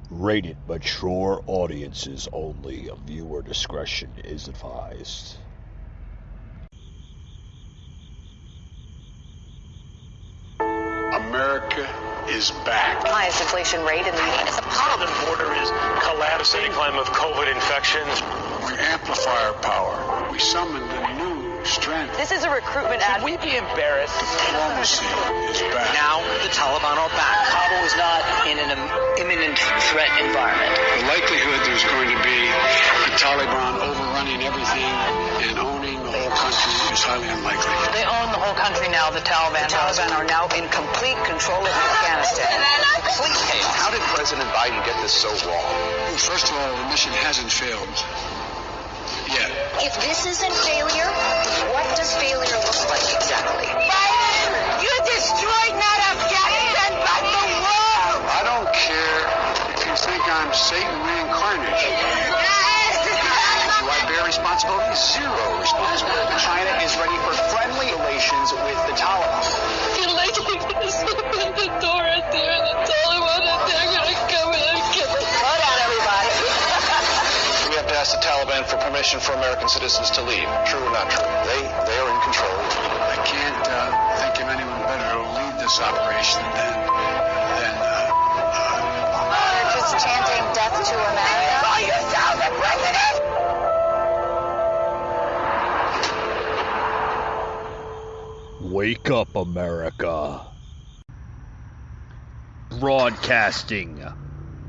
Rated mature audiences only. Viewer discretion is advised. America is back. Highest inflation rate in the U.S. The southern border is collapsing. Climb of COVID infections. We amplify our power. We summoned a new strength. This is a recruitment ad. Should we be embarrassed? Diplomacy is back. Now the Taliban are back. Kabul is not in an imminent threat environment. The likelihood there's going to be the Taliban overrunning everything and owning the whole country is highly unlikely. They own the whole country now, the Taliban. The Taliban are now in complete control of Afghanistan. Complete chaos. How did President Biden get this so wrong? First of all, the mission hasn't failed yet. If this isn't failure, what does failure look like exactly? Biden, you destroyed not Afghanistan, but the world! I don't care if you think I'm Satan reincarnated. Do I bear responsibility? Zero responsibility. China is ready for friendly relations with the Taliban. You're likely going to open the door out there and the Taliban and they're going to come in and kill us. Hold on, everybody. We have to ask the Taliban for permission for American citizens to leave. True or not true? They are in control. I can't think of anyone better to lead this operation than They're just chanting death to America. Call yourself the president! Wake up, America. Broadcasting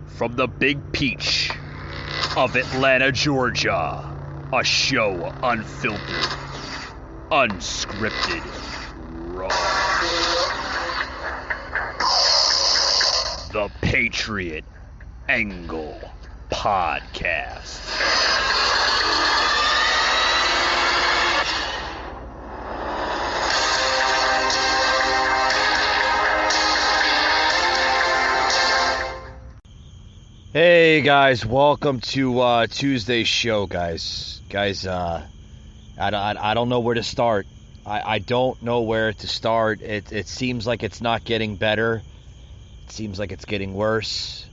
from the Big Peach of Atlanta, Georgia. A show unfiltered, unscripted, raw. The Patriot Angle Podcast. Hey guys, welcome to Tuesday's show, guys. I don't know where to start. I don't know where to start. It seems like it's not getting better. It seems like it's getting worse.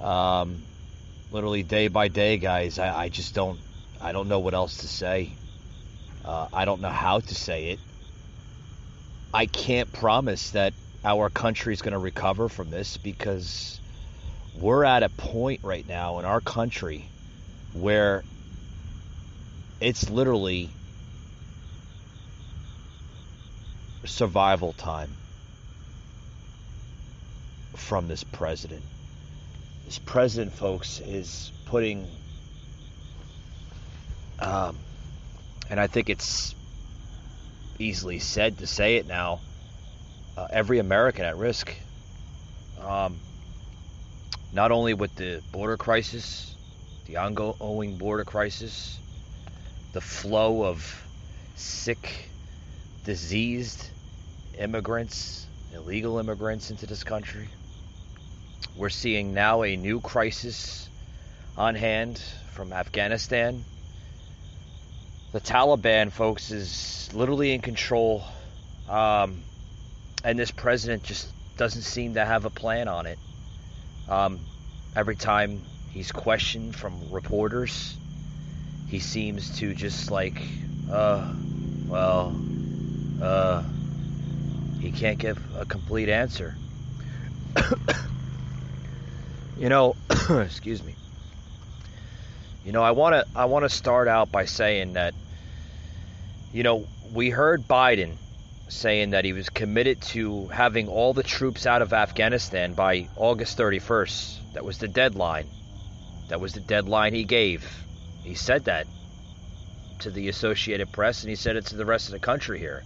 Literally day by day, guys. I don't know what else to say. I don't know how to say it. I can't promise that our country is going to recover from this because we're at a point right now in our country where it's literally survival time from this president. This president, folks, is putting, and I think it's easily said to say it now, every American at risk. Not only with the border crisis, the ongoing border crisis, the flow of sick, diseased immigrants, illegal immigrants into this country. We're seeing now a new crisis on hand from Afghanistan. The Taliban, folks, is literally in control, and this president just doesn't seem to have a plan on it. Every time he's questioned from reporters, he seems to just like, he can't give a complete answer. Excuse me. I want to start out by saying that, we heard Biden saying that he was committed to having all the troops out of Afghanistan by August 31st. That was the deadline. That was the deadline he gave. He said that to the Associated Press, and he said it to the rest of the country here,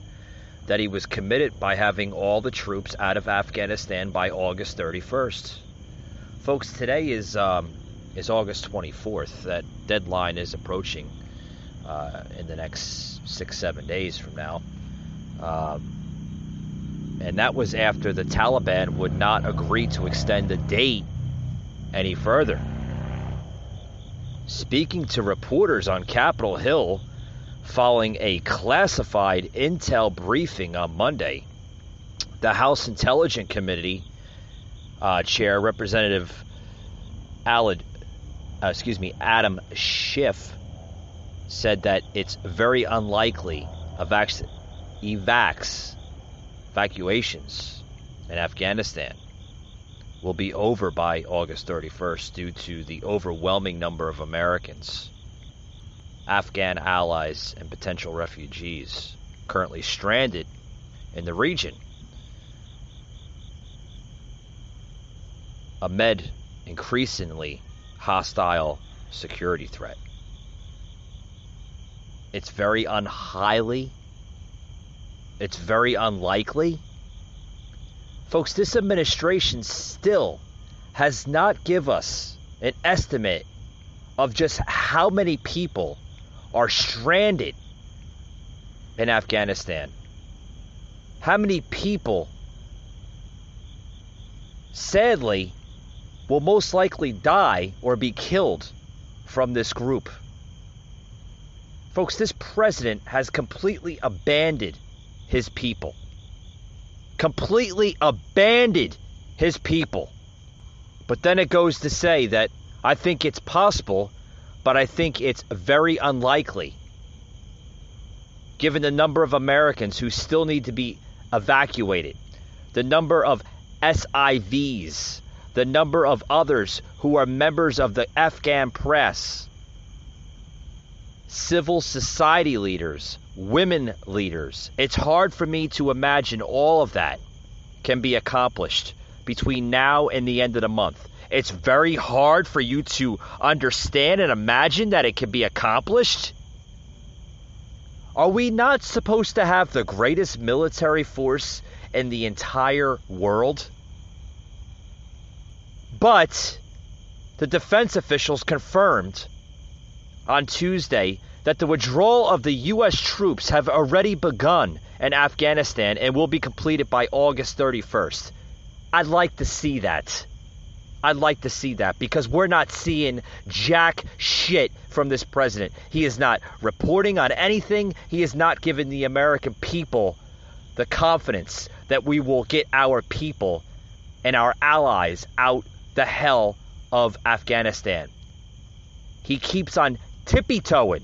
that he was committed by having all the troops out of Afghanistan by August 31st. Folks, today is August 24th. That deadline is approaching in the next 6-7 days from now. And that was after the Taliban would not agree to extend the date any further. Speaking to reporters on Capitol Hill following a classified intel briefing on Monday, the House Intelligence Committee Chair, Representative Adam Schiff said that it's very unlikely evacuations in Afghanistan will be over by August 31st due to the overwhelming number of Americans, Afghan allies, and potential refugees currently stranded in the region amid increasingly hostile security threat. It's very unlikely. Folks, this administration still has not given us an estimate of just how many people are stranded in Afghanistan. How many people, sadly, will most likely die or be killed from this group. Folks, this president has completely abandoned his people. Completely abandoned his people. But then it goes to say that I think it's possible, but I think it's very unlikely, given the number of Americans who still need to be evacuated, the number of SIVs, the number of others who are members of the Afghan press, civil society leaders, women leaders. It's hard for me to imagine all of that can be accomplished between now and the end of the month. It's very hard for you to understand and imagine that it can be accomplished. Are we not supposed to have the greatest military force in the entire world? But the defense officials confirmed on Tuesday that the withdrawal of the U.S. troops have already begun in Afghanistan and will be completed by August 31st. I'd like to see that. Because we're not seeing jack shit from this president. He is not reporting on anything. He is not giving the American people the confidence that we will get our people and our allies out the hell of Afghanistan. He keeps on tippy-toeing.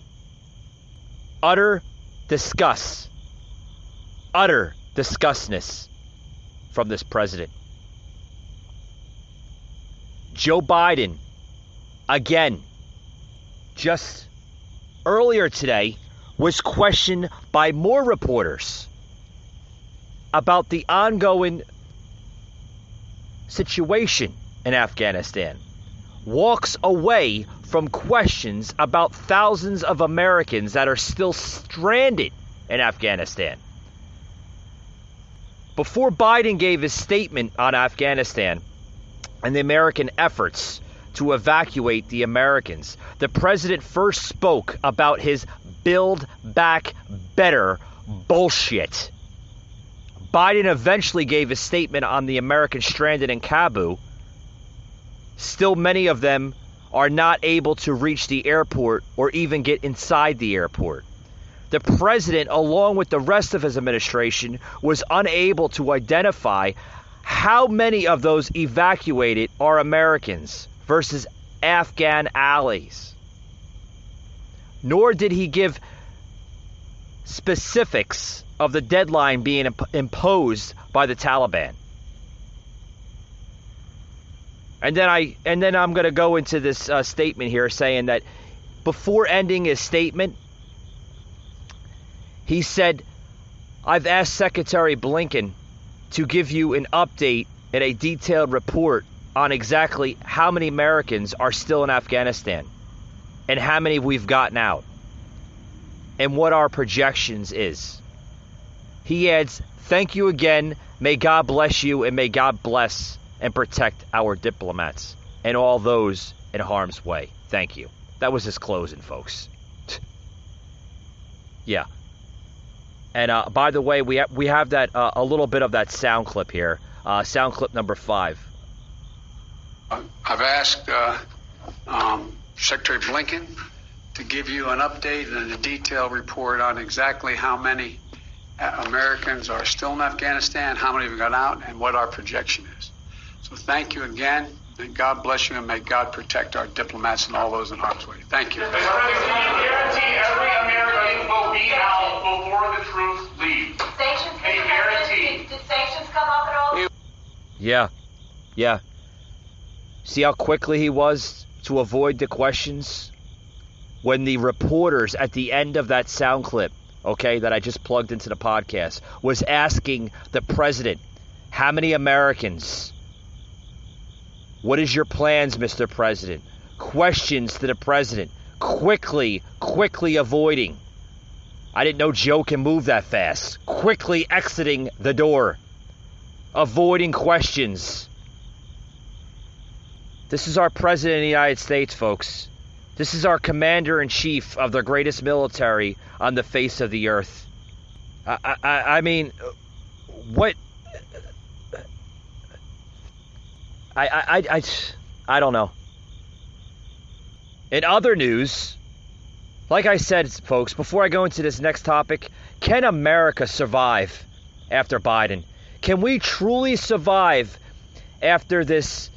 Utter disgustness from this president. Joe Biden, again, just earlier today, was questioned by more reporters about the ongoing situation in Afghanistan. Walks away from questions about thousands of Americans that are still stranded in Afghanistan. Before Biden gave his statement on Afghanistan and the American efforts to evacuate the Americans, the president first spoke about his Build Back Better bullshit. Biden eventually gave a statement on the Americans stranded in Kabul. Still, many of them are not able to reach the airport or even get inside the airport. The president, along with the rest of his administration, was unable to identify how many of those evacuated are Americans versus Afghan allies. Nor did he give specifics of the deadline being imposed by the Taliban. And then I'm going to go into this statement here saying that before ending his statement, he said, I've asked Secretary Blinken to give you an update and a detailed report on exactly how many Americans are still in Afghanistan and how many we've gotten out and what our projections is. He adds, thank you again. May God bless you and may God bless and protect our diplomats and all those in harm's way. Thank you. That was his closing, folks. Yeah. And by the way, we have that a little bit of that sound clip here. Sound clip number 5. I've asked Secretary Blinken to give you an update and a detailed report on exactly how many Americans are still in Afghanistan, how many have got out, and what our projection is. So thank you again. May God bless you, and may God protect our diplomats and all those in harm's way. Thank you. Can you guarantee every American will be out before the troops leave? Sanctions Can you guarantee? Did sanctions come up at all? Yeah. See how quickly he was to avoid the questions? When the reporters at the end of that sound clip, okay, that I just plugged into the podcast, was asking the president, how many Americans? What is your plans, Mr. President? Questions to the president. Quickly avoiding. I didn't know Joe can move that fast. Quickly exiting the door. Avoiding questions. This is our president of the United States, folks. This is our commander-in-chief of the greatest military on the face of the earth. I mean, what? I don't know. In other news, like I said, folks, before I go into this next topic, can America survive after Biden? Can we truly survive after this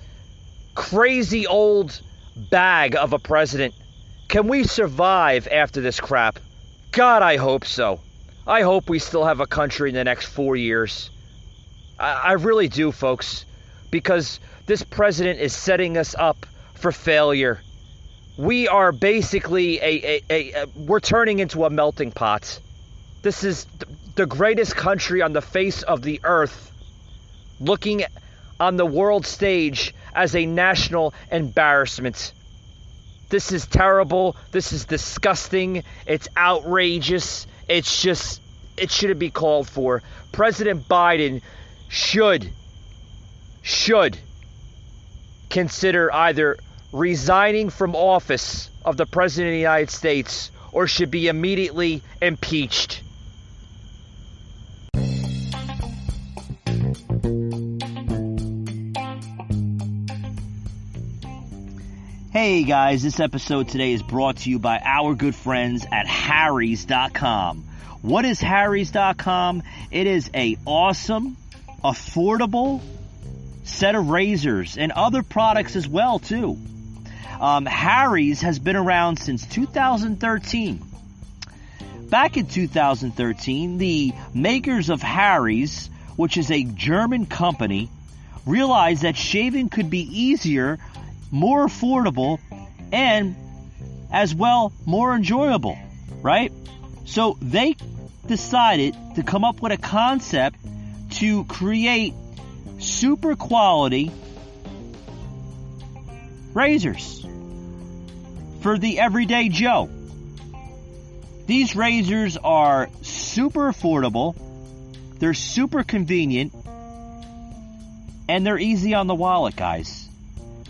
crazy old bag of a president? Can we survive after this crap? God, I hope so. I hope we still have a country in the next 4 years. I really do, folks, because this president is setting us up for failure. We are basically we're turning into a melting pot. This is the greatest country on the face of the earth, looking on the world stage as a national embarrassment. This is terrible. This is disgusting. It's outrageous. It's just, it shouldn't be called for. President Biden should consider either resigning from office of the President of the United States or should be immediately impeached. Hey guys, this episode today is brought to you by our good friends at Harry's.com. What is Harry's.com? It is a awesome, affordable set of razors and other products as well too. Harry's has been around since 2013. Back in 2013, the makers of Harry's, which is a German company, realized that shaving could be easier, more affordable, and as well more enjoyable, right? So they decided to come up with a concept to create super quality razors for the everyday Joe. These razors are super affordable, they're super convenient, and they're easy on the wallet, guys.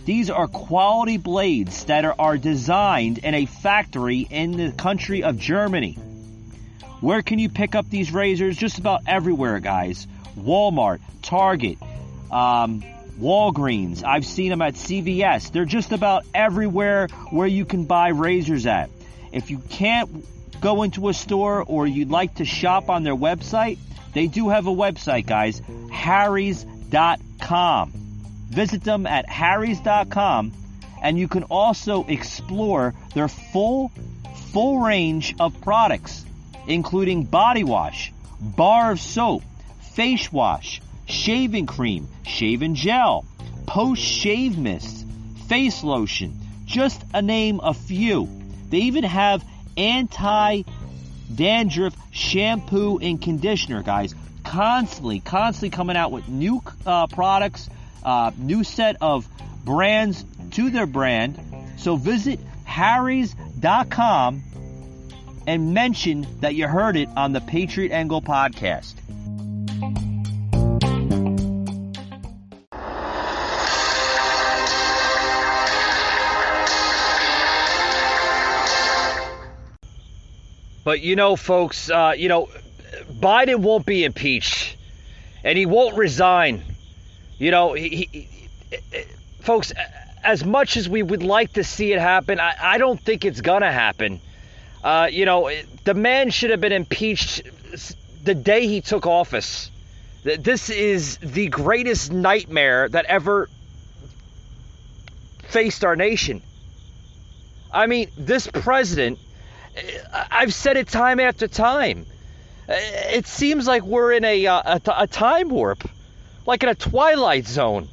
These are quality blades that are designed in a factory in the country of Germany. Where can you pick up these razors? Just about everywhere, guys. Walmart, Target, Walgreens. I've seen them at CVS. They're just about everywhere where you can buy razors at. If you can't go into a store or you'd like to shop on their website, they do have a website, guys. Harrys.com. Visit them at Harrys.com, and you can also explore their full range of products, including body wash, bar of soap, face wash, shaving cream, shaving gel, post-shave mist, face lotion, just to name a few. They even have anti-dandruff shampoo and conditioner, guys. Constantly coming out with new products, new set of brands to their brand. So visit Harrys.com and mention that you heard it on the Patriot Angle podcast. But folks, Biden won't be impeached, and he won't resign. Folks, as much as we would like to see it happen, I don't think it's gonna happen. The man should have been impeached the day he took office. This is the greatest nightmare that ever faced our nation. I mean, this president, I've said it time after time. It seems like we're in a time warp, like in a twilight zone.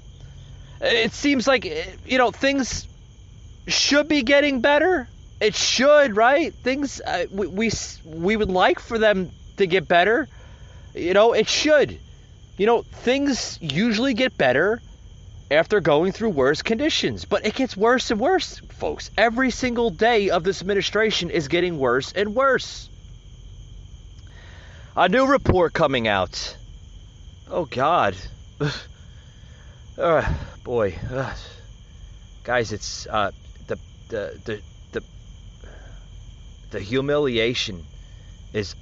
It seems like, things should be getting better. It should, right? Things we would like for them to get better. It should. Things usually get better after going through worse conditions, but it gets worse and worse, folks. Every single day of this administration is getting worse and worse. A new report coming out. Oh God. Boy. Guys, it's the humiliation is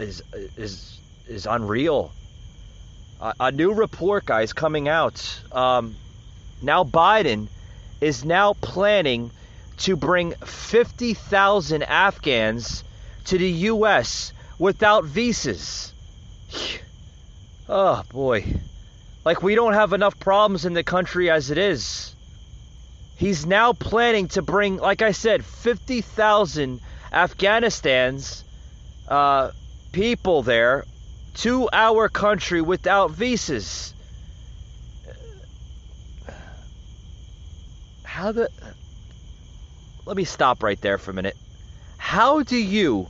unreal. A new report, guys, coming out. Now Biden is now planning to bring 50,000 Afghans to the U.S. without visas. Oh, boy. Like we don't have enough problems in the country as it is. He's now planning to bring, like I said, 50,000 Afghanistan's people there to our country without visas. Let me stop right there for a minute. How do you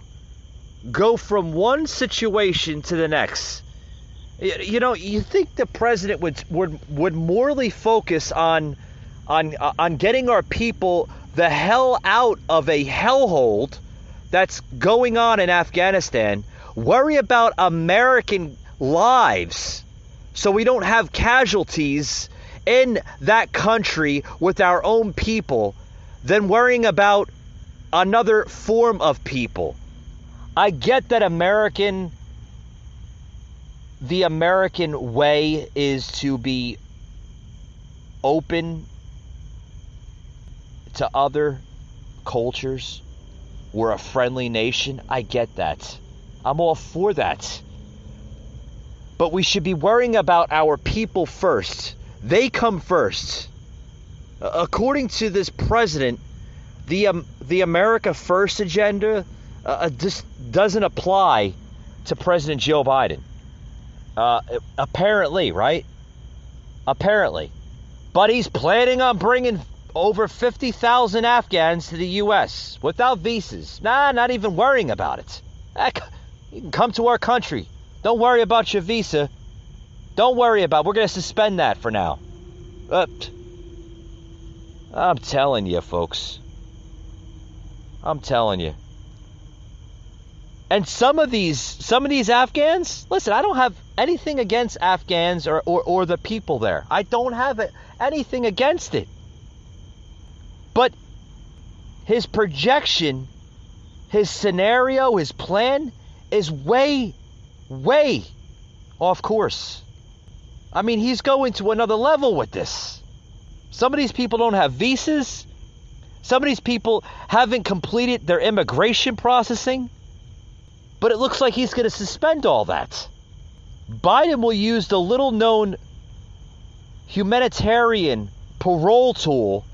go from one situation to the next? You think the president would morally focus on getting our people the hell out of a hellhole that's going on in Afghanistan, worry about American lives so we don't have casualties in that country with our own people, than worrying about another form of people. I get that the American way is to be open to other cultures. We're a friendly nation. I get that. I'm all for that. But we should be worrying about our people first. They come first. According to this president, the America First agenda just doesn't apply to President Joe Biden. Apparently, right? Apparently. But he's planning on bringing over 50,000 Afghans to the U.S. without visas. Not even worrying about it. You can come to our country. Don't worry about your visa. Don't worry about it. We're going to suspend that for now. I'm telling you, folks. I'm telling you. And some of these Afghans, listen, I don't have anything against Afghans or the people there. I don't have anything against it. But his projection, his scenario, his plan is way off course. I mean, he's going to another level with this. Some of these people don't have visas. Some of these people haven't completed their immigration processing. But it looks like he's going to suspend all that. Biden will use the little-known humanitarian parole tool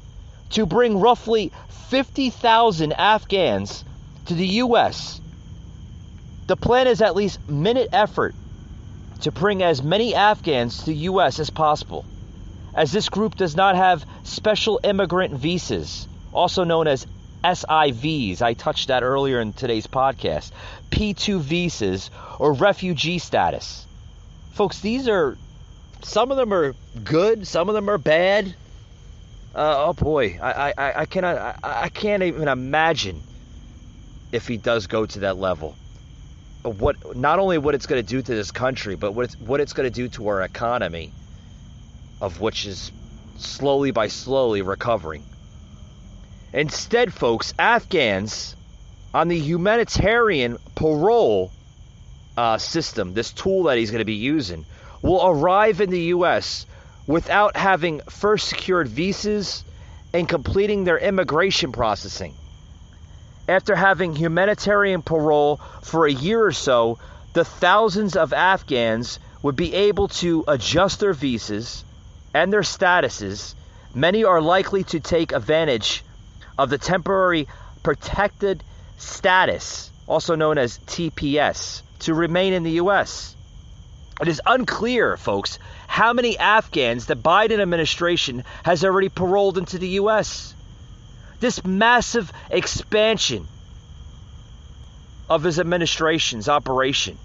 to bring roughly 50,000 Afghans to the U.S. The plan is at least minute effort to bring as many Afghans to the U.S. as possible, as this group does not have special immigrant visas, also known as SIVs. I touched that earlier in today's podcast. P2 visas or refugee status. Folks, some of them are good, some of them are bad. Oh boy, I can't even imagine if he does go to that level. Not only what it's going to do to this country, but what it's going to do to our economy, of which is slowly recovering. Instead, folks, Afghans on the humanitarian parole system, this tool that he's going to be using, will arrive in the U.S. without having first secured visas and completing their immigration processing. After having humanitarian parole for a year or so, the thousands of Afghans would be able to adjust their visas and their statuses, many are likely to take advantage of the temporary protected status, also known as TPS, to remain in the U.S. It is unclear, folks, how many Afghans the Biden administration has already paroled into the U.S. This massive expansion of his administration's operation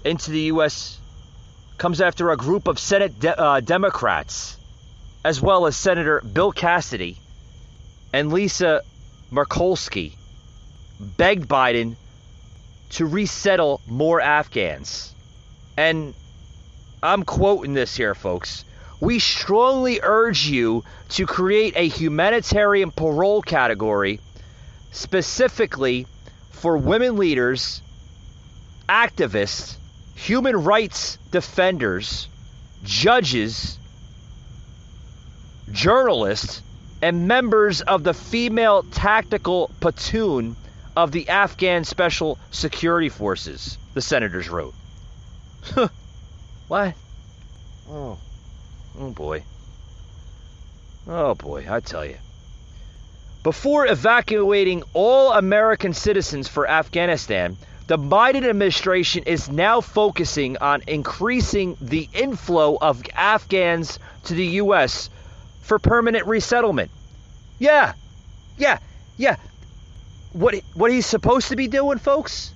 into the U.S. comes after a group of Senate Democrats, as well as Senator Bill Cassidy and Lisa Murkowski, begged Biden to resettle more Afghans. And I'm quoting this here, folks. We strongly urge you to create a humanitarian parole category specifically for women leaders, activists, human rights defenders, judges, journalists, and members of the female tactical platoon of the Afghan Special Security Forces, the senators wrote. What? Oh boy. Oh boy, I tell you. Before evacuating all American citizens for Afghanistan, the Biden administration is now focusing on increasing the inflow of Afghans to the U.S. for permanent resettlement. Yeah. What he's supposed to be doing, folks?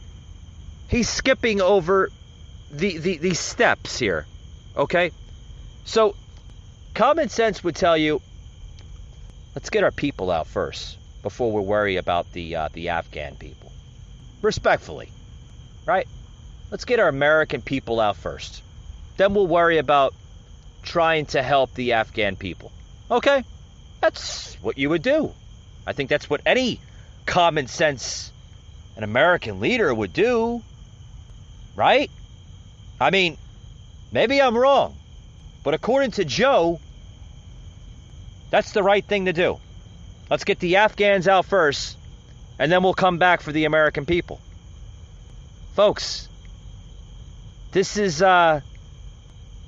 He's skipping over these steps here. Okay? So, common sense would tell you, let's get our people out first before we worry about the Afghan people. Respectfully, right? Let's get our American people out first. Then we'll worry about trying to help the Afghan people. Okay? That's what you would do. I think that's what any common sense an American leader would do. Right? I mean, maybe I'm wrong. But according to Joe, that's the right thing to do. Let's get the Afghans out first, and then we'll come back for the American people. Folks, this is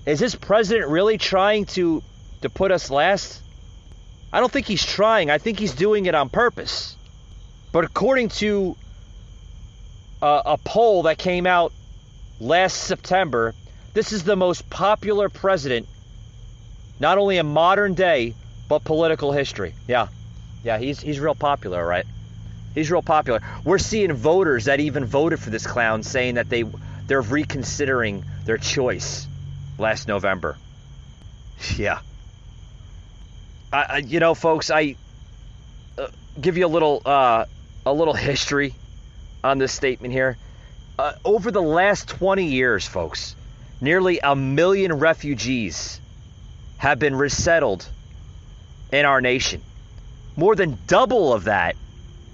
this president really trying to put us last? I don't think he's trying. I think he's doing it on purpose. But according to a poll that came out last September, this is the most popular president, not only in modern day, but political history. Yeah, he's real popular, right? He's real popular. We're seeing voters that even voted for this clown saying that they're reconsidering their choice last November. Yeah. Folks, I give you a little history on this statement here. Over the last 20 years, folks, nearly 1 million refugees have been resettled in our nation. More than double of that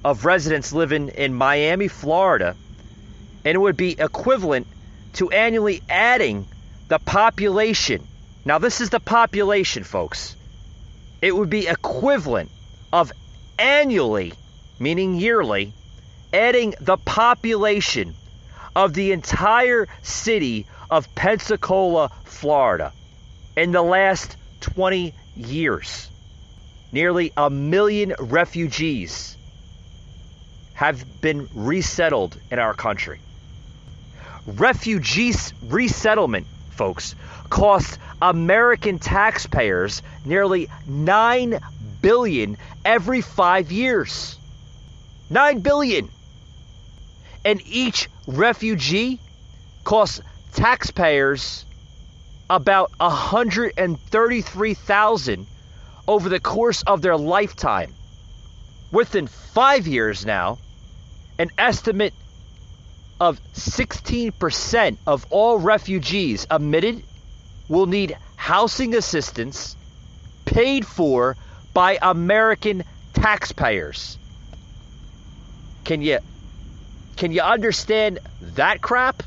of residents living in Miami, Florida, and it would be equivalent to annually adding the population. Now, this is the population, folks. It would be equivalent of annually, meaning yearly, adding the population of the entire city of Pensacola, Florida, in the last 20 years. Nearly 1 million refugees have been resettled in our country. Refugee resettlement, folks, costs American taxpayers nearly $9 billion every 5 years. $9 billion. And each refugee costs taxpayers about $133,000 over the course of their lifetime. Within 5 years now, an estimate of 16% of all refugees admitted will need housing assistance paid for by American taxpayers. Can you understand that crap?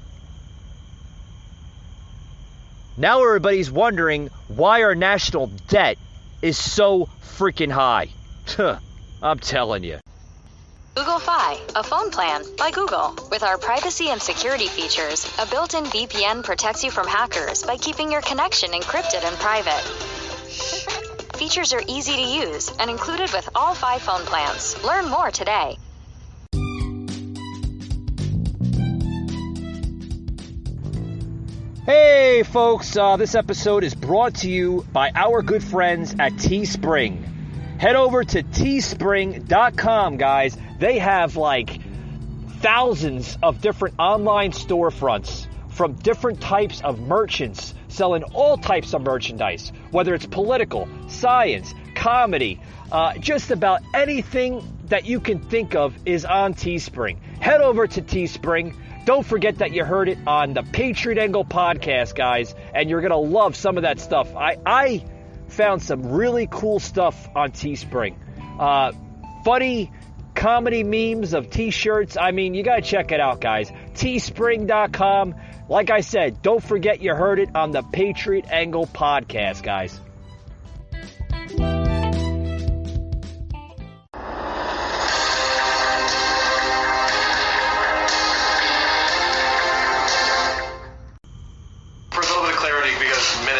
Now everybody's wondering why our national debt is so freaking high. I'm telling you. Google Fi, a phone plan by Google. With our privacy and security features, a built-in VPN protects you from hackers by keeping your connection encrypted and private. Features are easy to use and included with all 5 phone plans. Learn more today. Hey folks, this episode is brought to you by our good friends at Teespring. Head over to teespring.com, guys. They have like thousands of different online storefronts from different types of merchants selling all types of merchandise, whether it's political, science, comedy, just about anything that you can think of is on Teespring. Head over to Teespring. Don't forget that you heard it on the Patriot Angle podcast, guys, and you're going to love some of that stuff. I found some really cool stuff on Teespring. Funny comedy memes of t-shirts. I mean, you got to check it out, guys. Teespring.com. Like I said, don't forget you heard it on the Patriot Angle podcast, guys.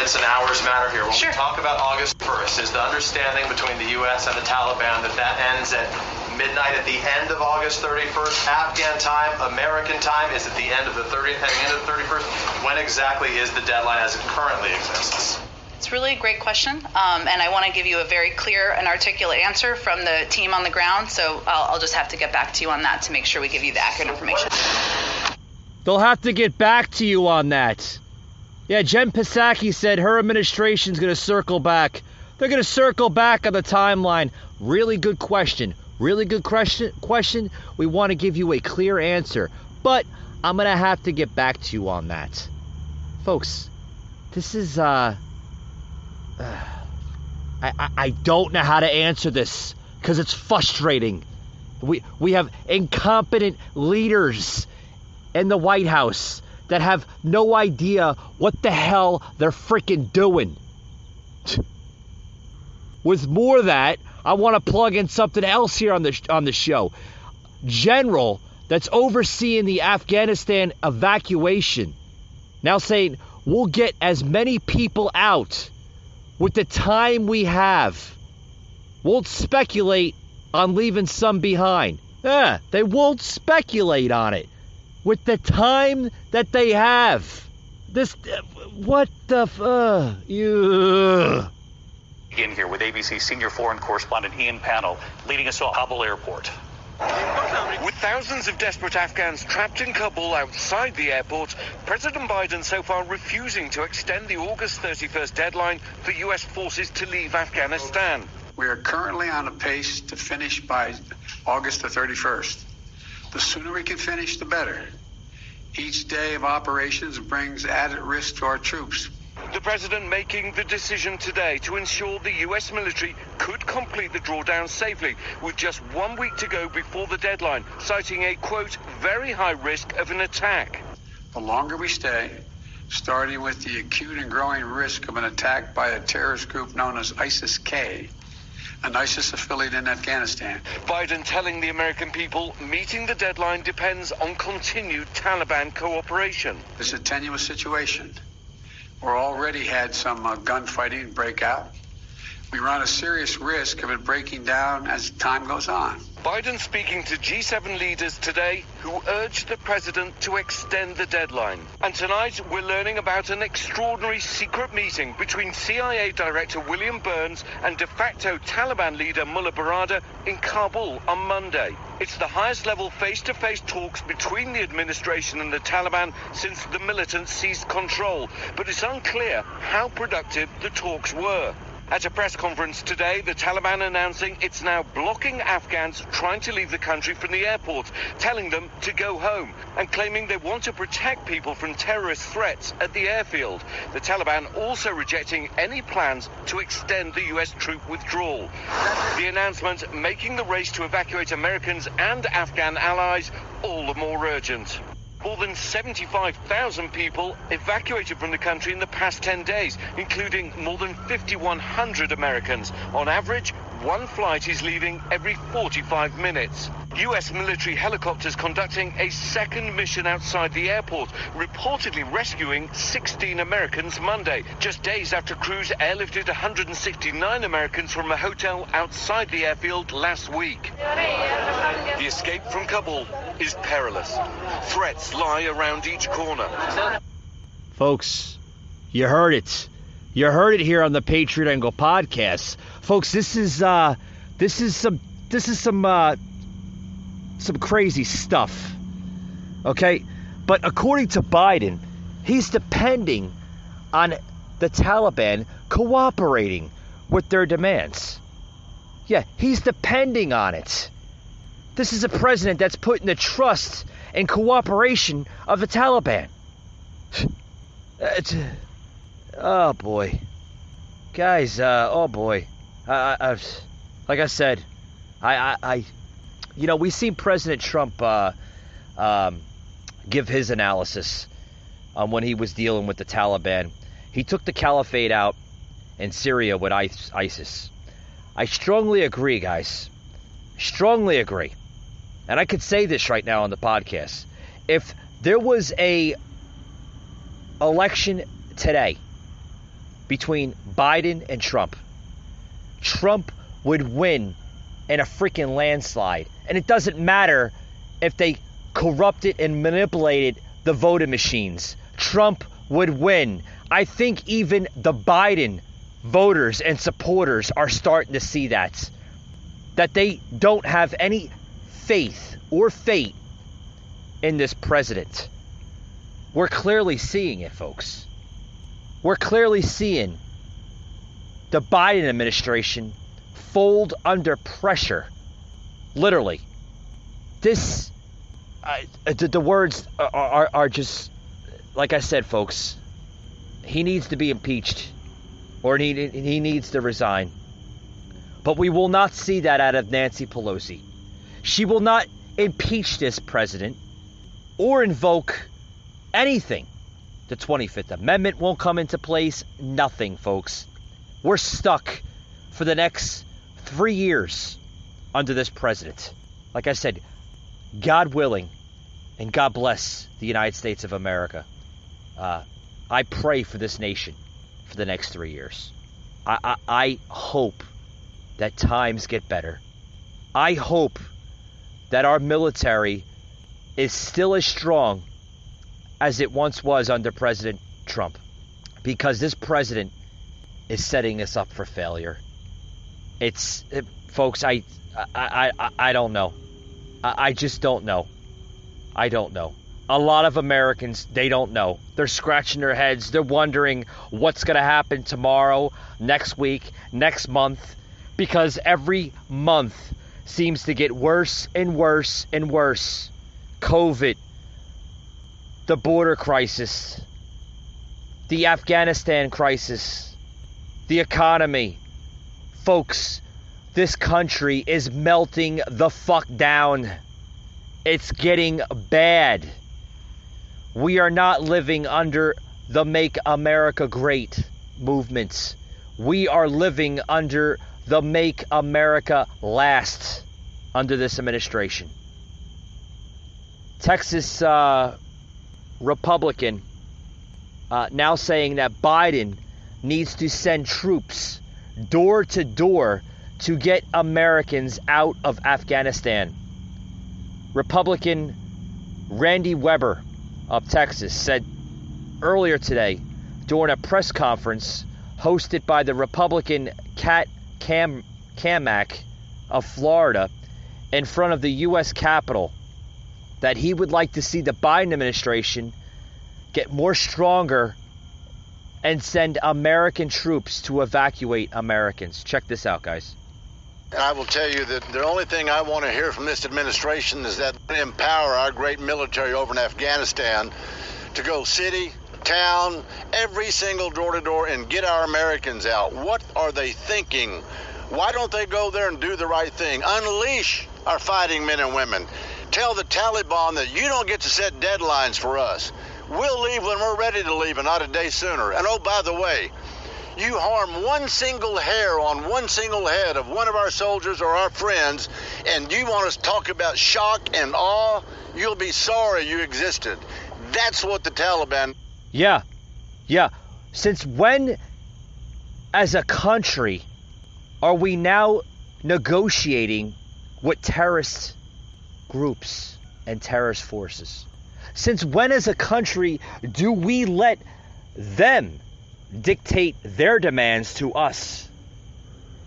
And hours matter here. When we talk about August 1st, is the understanding between the U.S. and the Taliban that ends at midnight at the end of August 31st, Afghan time, American time? Is it the end of the 30th, heading into the 31st? When exactly is the deadline as it currently exists? It's really a great question, and I want to give you a very clear and articulate answer from the team on the ground, so I'll just have to get back to you on that to make sure we give you the accurate information. They'll have to get back to you on that. Yeah, Jen Psaki said her administration's going to circle back. They're going to circle back on the timeline. Really good question. Really good question. We want to give you a clear answer. But I'm going to have to get back to you on that. Folks, this is, I don't know how to answer this because it's frustrating. We have incompetent leaders in the White House that have no idea what the hell they're freaking doing. With more of that, I want to plug in something else here on the show. General that's overseeing the Afghanistan evacuation now saying we'll get as many people out with the time we have. Won't speculate on leaving some behind. They won't speculate on it. With the time that they have. What the In here with ABC senior foreign correspondent Ian Pannell, leading us off Kabul airport. With thousands of desperate Afghans trapped in Kabul outside the airport, President Biden so far refusing to extend the August 31st deadline for U.S. forces to leave Afghanistan. We are currently on a pace to finish by August the 31st. The sooner we can finish, the better. Each day of operations brings added risk to our troops. The president making the decision today to ensure the U.S. military could complete the drawdown safely with just 1 week to go before the deadline, citing a, quote, very high risk of an attack. The longer we stay, starting with the acute and growing risk of an attack by a terrorist group known as ISIS-K, an ISIS affiliate in Afghanistan. Biden telling the American people meeting the deadline depends on continued Taliban cooperation. It's a tenuous situation. We're already had some gunfighting break out. We run a serious risk of it breaking down as time goes on. Biden speaking to G7 leaders today who urged the president to extend the deadline. And tonight we're learning about an extraordinary secret meeting between CIA Director William Burns and de facto Taliban leader Mullah Baradar in Kabul on Monday. It's the highest level face-to-face talks between the administration and the Taliban since the militants seized control, but it's unclear how productive the talks were. At a press conference today, the Taliban announcing it's now blocking Afghans trying to leave the country from the airport, telling them to go home, and claiming they want to protect people from terrorist threats at the airfield. The Taliban also rejecting any plans to extend the U.S. troop withdrawal. The announcement making the race to evacuate Americans and Afghan allies all the more urgent. More than 75,000 people evacuated from the country in the past 10 days, including more than 5,100 Americans. On average, one flight is leaving every 45 minutes. U.S. military helicopters conducting a second mission outside the airport, reportedly rescuing 16 Americans Monday, just days after crews airlifted 169 Americans from a hotel outside the airfield last week. The escape from Kabul is perilous. Threats lie around each corner. Folks, you heard it. You heard it here on the Patriot Angle podcast. Folks, this is some crazy stuff. Okay? But according to Biden, he's depending on the Taliban cooperating with their demands. Yeah, he's depending on it. This is a president that's putting the trust and cooperation of the Taliban. Oh boy, guys. Oh boy. Like I said, we've seen President Trump give his analysis on when he was dealing with the Taliban. He took the caliphate out in Syria with ISIS. I strongly agree, guys. Strongly agree. And I could say this right now on the podcast. If there was a election today between Biden and Trump, Trump would win in a freaking landslide. And it doesn't matter if they corrupted and manipulated the voting machines. Trump would win. I think even the Biden voters and supporters are starting to see that they don't have any faith or fate in this president. We're clearly seeing it, folks. We're clearly seeing the Biden administration fold under pressure. Literally. This, the words are just, like I said, folks, he needs to be impeached or he needs to resign. But we will not see that out of Nancy Pelosi. She will not impeach this president or invoke anything. The 25th Amendment won't come into place. Nothing, folks. We're stuck for the next 3 years under this president. Like I said, God willing, and God bless the United States of America. I pray for this nation for the next 3 years. I hope that times get better. I hope that our military is still as strong as it once was under President Trump, because this president is setting us up for failure. Folks, I don't know. I just don't know. I don't know. A lot of Americans, they don't know. They're scratching their heads. They're wondering what's going to happen tomorrow, next week, next month, because every month seems to get worse and worse and worse. COVID, the border crisis, the Afghanistan crisis, the economy. Folks, this country is melting the fuck down. It's getting bad. We are not living under the Make America Great movements. We are living under the Make America Last under this administration. Texas Republican now saying that Biden needs to send troops door to door to get Americans out of Afghanistan. Republican Randy Weber of Texas said earlier today during a press conference hosted by the Republican Kat Cammack of Florida in front of the U.S. Capitol that he would like to see the Biden administration get more stronger and send American troops to evacuate Americans. Check this out, guys. And I will tell you that the only thing I want to hear from this administration is that they empower our great military over in Afghanistan to go city, town, every single door to door and get our Americans out. What are they thinking? Why don't they go there and do the right thing? Unleash our fighting men and women. Tell the Taliban that you don't get to set deadlines for us. We'll leave when we're ready to leave and not a day sooner. And oh, by the way, You harm one single hair on one single head of one of our soldiers or our friends, and you want us to talk about shock and awe, you'll be sorry you existed. That's what the Taliban... Yeah. Since when, as a country, are we now negotiating with terrorist groups and terrorist forces? Since when, as a country, do we let them dictate their demands to us?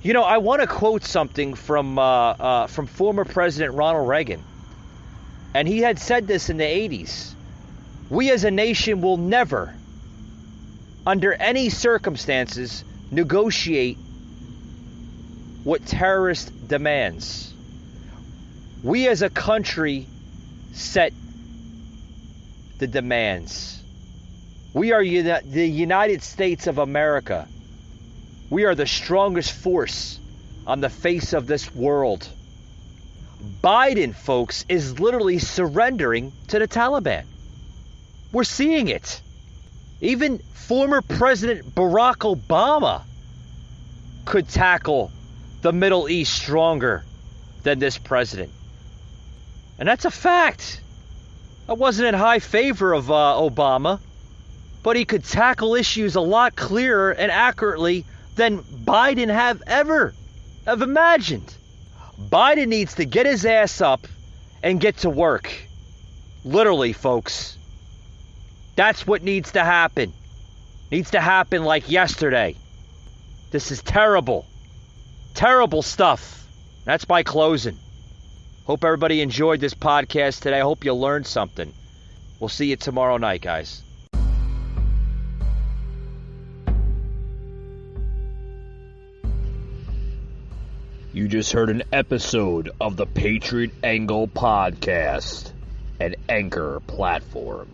You know, I want to quote something from former President Ronald Reagan. And he had said this in the 80s. We as a nation will never, under any circumstances, negotiate what terrorist demands. We as a country set the demands. We are the United States of America. We are the strongest force on the face of this world. Biden, folks, is literally surrendering to the Taliban. We're seeing it. Even former President Barack Obama could tackle the Middle East stronger than this president. And that's a fact. I wasn't in high favor of Obama, but he could tackle issues a lot clearer and accurately than Biden have imagined. Biden needs to get his ass up and get to work. Literally, folks. That's what needs to happen. Needs to happen like yesterday. This is terrible. Terrible stuff. That's my closing. Hope everybody enjoyed this podcast today. I hope you learned something. We'll see you tomorrow night, guys. You just heard an episode of the Patriot Angle Podcast, an Anchor platform.